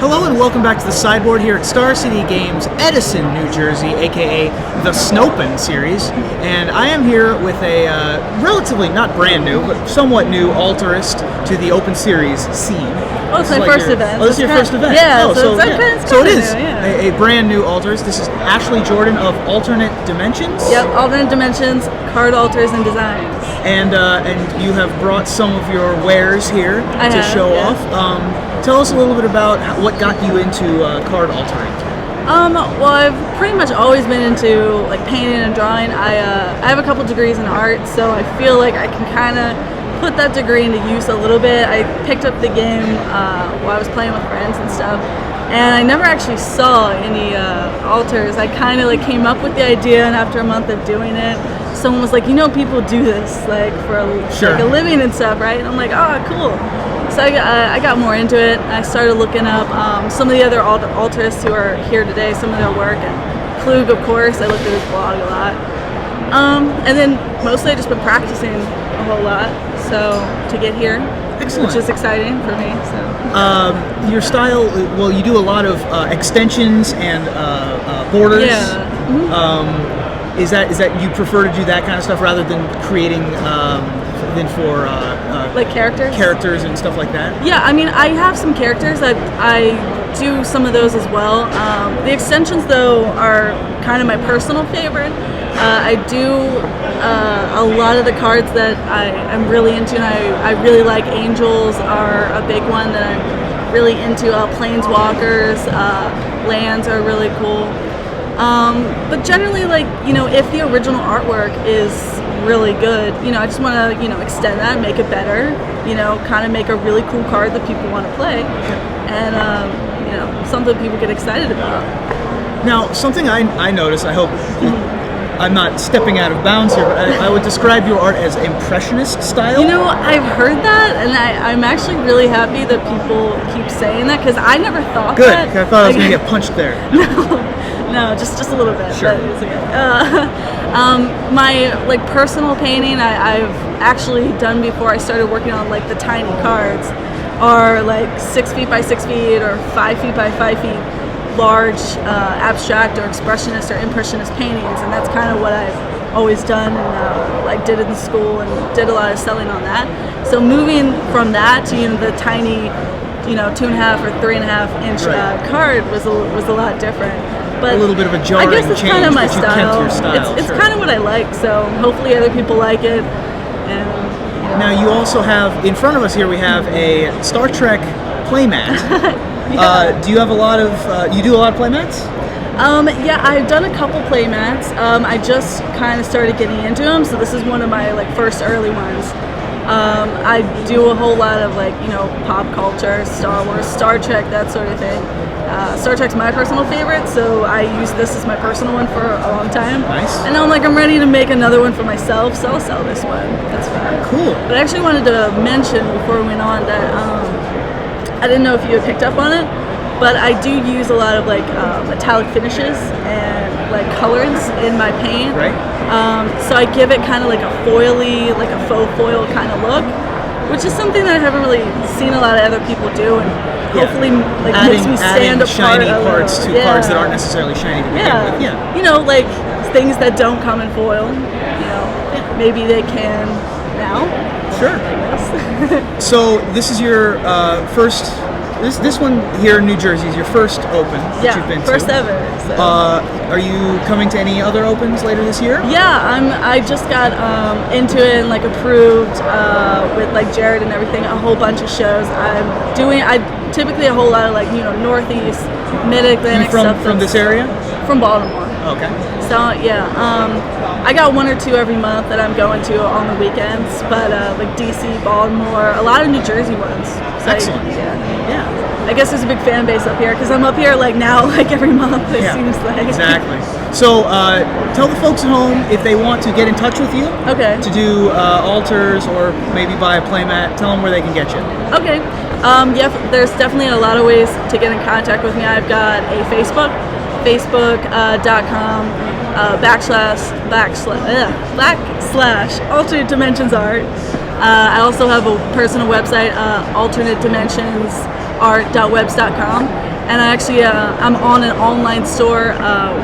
Hello and welcome back to the sideboard here at Star City Games, Edison, New Jersey, aka the Snopin series. And I am here with a relatively, not brand new, but somewhat new altarist to the Open Series scene. Oh, it's my first event. Oh, this is your first event? Yeah, oh, so it's so it is new, yeah. a brand new altarist. This is Ashely Jordan of Alternate Dimensions. Yep, Alternate Dimensions, card altars and designs. And you have brought some of your wares here to show off. Tell us a little bit about what got you into card altering. Well, I've pretty much always been into like painting and drawing. I have a couple degrees in art, so I feel like I can kind of put that degree into use a little bit. I picked up the game while I was playing with friends and stuff, and I never actually saw any altars. I kind of like came up with the idea, and after a month of doing it, someone was like, you know, people do this like for like a living and stuff, right? And I'm like, oh, cool. So I got more into it. I started looking up some of the other altarists who are here today, some of their work, and Klug, of course. I looked at his blog a lot. And then mostly I just been practicing a whole lot, so to get here. Excellent. Which is exciting for me. So your style, well, you do a lot of extensions and borders. Yeah. Mm-hmm. Is that you prefer to do that kind of stuff rather than creating than for like characters and stuff like that? Yeah, I mean, I have some characters. I do some of those as well. The extensions, though, are kind of my personal favorite. I do a lot of the cards that I'm really into, and I really like. Angels are a big one that I'm really into. Planeswalkers, lands are really cool. But generally, like, you know, if the original artwork is really good, you know, I just want to, you know, extend that, make it better, you know, kind of make a really cool card that people want to play, and, you know, something people get excited about. Now, something I noticed, I hope I'm not stepping out of bounds here, but I would describe your art as impressionist style. You know, I've heard that, and I'm actually really happy that people keep saying that, because I never thought that. Good, I thought I was going to get punched there. No, just a little bit. Sure. But it's okay. My like personal painting I've actually done before I started working on like the tiny cards are like 6 feet by 6 feet or 5 feet by 5 feet large abstract or expressionist or impressionist paintings, and that's kind of what I've always done, and like did in school and did a lot of selling on that. So moving from that to, you know, the tiny, you know, 2.5 or 3.5 inch card was a lot different. But a little bit of a jarring I guess it's change, kind of my but you style. kept your style. It's sure. kind of what I like, so hopefully other people like it. And, you know. Now you also have, in front of us here, we have a Star Trek playmat. Do you have a lot of, you do a lot of playmats? Yeah, I've done a couple playmats. I just kind of started getting into them, so this is one of my like first early ones. I do a whole lot of like, you know, pop culture, Star Wars, Star Trek, that sort of thing. Star Trek's my personal favorite, so I use this as my personal one for a long time. Nice. And now I'm ready to make another one for myself, so I'll sell this one. That's fine. Cool. But I actually wanted to mention before we went on that I didn't know if you had picked up on it, but I do use a lot of like metallic finishes and like colorants in my paint. Right. So I give it kind of like a foily, like a faux foil kind of look, which is something that I haven't really seen a lot of other people do, and hopefully like makes me stand apart. Shiny parts to cards that aren't necessarily shiny to begin with. Yeah. You know, like things that don't come in foil. You know, maybe they can now. Sure. I guess. So this is your first. This one here in New Jersey is your first open that you've been to. First ever. So. Are you coming to any other opens later this year? Yeah, I just got into it and like approved with like Jared and everything, a whole bunch of shows. I typically a whole lot of like, you know, Northeast, Mid-Atlantic stuff. From this area? From Baltimore. Okay. So yeah, I got 1 or 2 every month that I'm going to on the weekends, but like DC, Baltimore, a lot of New Jersey ones. So excellent. Yeah. I guess there's a big fan base up here because I'm up here like now like every month it seems like. Exactly. So tell the folks at home if they want to get in touch with you. Okay. To do altars or maybe buy a playmat. Tell them where they can get you. Okay. Yeah, there's definitely a lot of ways to get in contact with me. I've got a Facebook, facebook.com / alternate dimensions art. I also have a personal website, alternate dimensions art.webs.com. And I actually, I'm on an online store,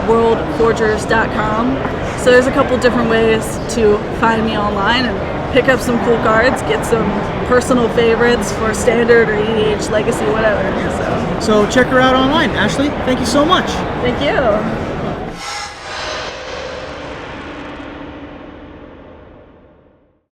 worldforgers.com. So there's a couple different ways to find me online and pick up some cool cards, get some personal favorites for standard or EDH, legacy, whatever. So check her out online. Ashely, thank you so much. Thank you.